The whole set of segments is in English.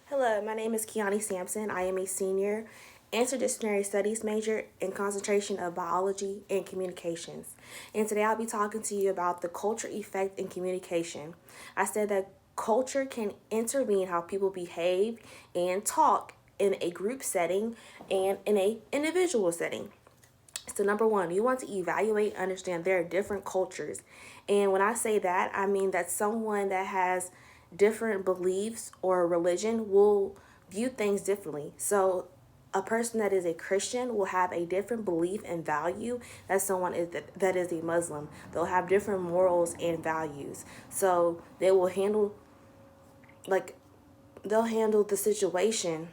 Hello, my name is Kiani Sampson. I am a senior interdisciplinary studies major in concentration of biology and communications. And today I'll be talking to you about the culture effect in communication. I said that culture can intervene how people behave and talk in a group setting and in a individual setting. So number one, you want to evaluate, understand there are different cultures. And when I say that, I mean that someone that has different beliefs or religion will view things differently. So a person that is a Christian will have a different belief and value that someone that is a Muslim. They'll have different morals and values. So they will handle like they'll handle the situation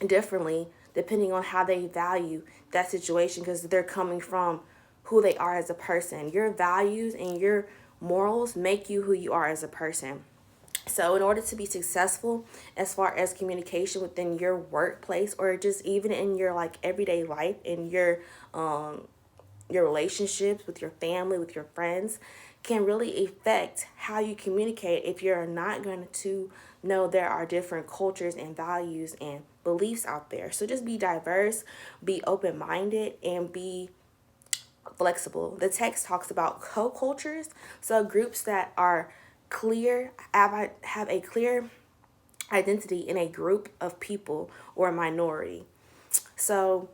differently depending on how they value that situation because they're coming from who they are as a person. Your values and your morals make you who you are as a person. So, in order to be successful as far as communication within your workplace or just even in your like everyday life, in your relationships with your family, with your friends, can really affect how you communicate if you're not going to know there are different cultures and values and beliefs out there. So just be diverse, be open minded, and be flexible. The text talks about co-cultures, so groups that are clear, have a clear identity in a group of people or a minority. So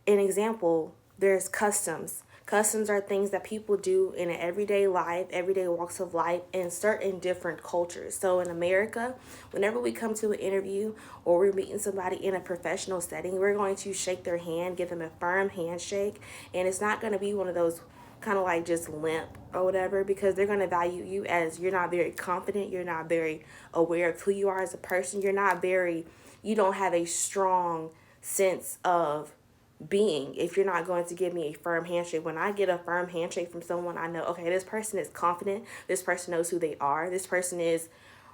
an example, there's customs. Customs are things that people do in an everyday life, everyday walks of life, in certain different cultures. So in America, whenever we come to an interview or we're meeting somebody in a professional setting, we're going to shake their hand, give them a firm handshake, and it's not going to be one of those kind of like just limp or whatever because they're going to value you as you're not very confident, you're not very aware of who you are as a person, you don't have a strong sense of being if you're not going to give me a firm handshake. When I get a firm handshake from someone, I know, okay, this person is confident, this person knows who they are, this person is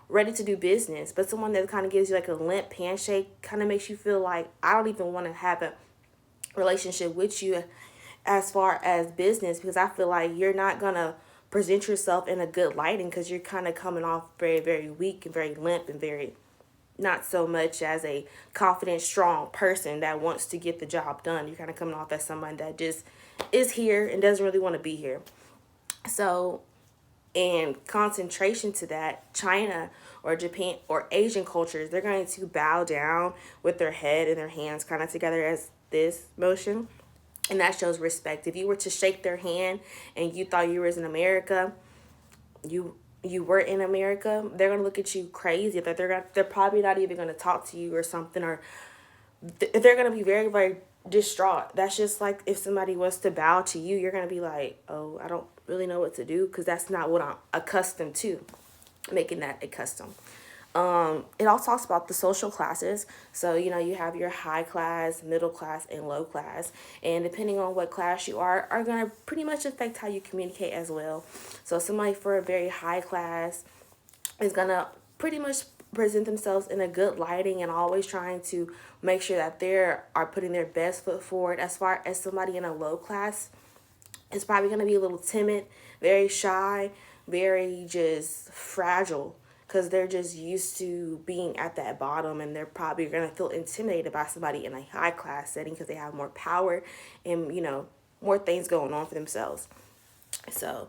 ready to do business. But someone that kind of gives you like a limp handshake kind of makes you feel like I don't even want to have a relationship with you as far as business because I feel like you're not going to present yourself in a good lighting because you're kind of coming off very, very weak and very limp and very not so much as a confident, strong person that wants to get the job done. You're kind of coming off as someone that just is here and doesn't really want to be here. So, in concentration to that, China or Japan or Asian cultures, they're going to bow down with their head and their hands kind of together as this motion. And that shows respect. If you were to shake their hand and you thought you was in America, you were in America, they're gonna look at you crazy. That they're probably not even gonna talk to you or something, or they're gonna be very very distraught. That's just like if somebody was to bow to you, you're gonna be like, oh, I don't really know what to do because that's not what I'm accustomed to. Making that a custom. It also talks about the social classes. So, you have your high class, middle class, and low class. And depending on what class you are going to pretty much affect how you communicate as well. So, somebody for a very high class is going to pretty much present themselves in a good lighting and always trying to make sure that they are putting their best foot forward. As far as somebody in a low class is probably going to be a little timid, very shy, very just fragile because they're just used to being at that bottom and they're probably going to feel intimidated by somebody in a high class setting because they have more power and, more things going on for themselves. So,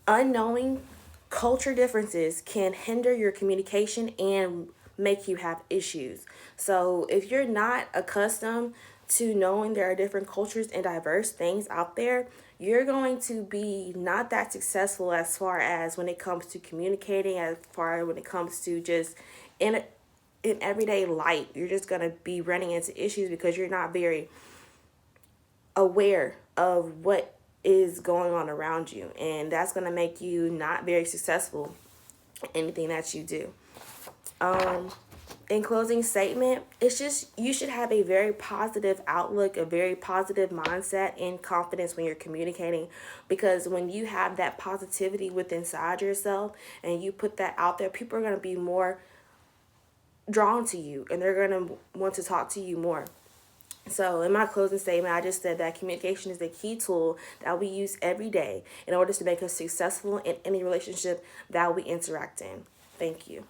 unknowing culture differences can hinder your communication and make you have issues. So, if you're not accustomed to knowing there are different cultures and diverse things out there, you're going to be not that successful as far as when it comes to communicating, as far as when it comes to just in in everyday life. You're just going to be running into issues because you're not very aware of what is going on around you, and that's going to make you not very successful in anything that you do. In closing statement, it's just you should have a very positive outlook, a very positive mindset and confidence when you're communicating, because when you have that positivity within inside yourself and you put that out there, people are going to be more drawn to you and they're going to want to talk to you more. So, in my closing statement, I just said that communication is the key tool that we use every day in order to make us successful in any relationship that we interact in. Thank you.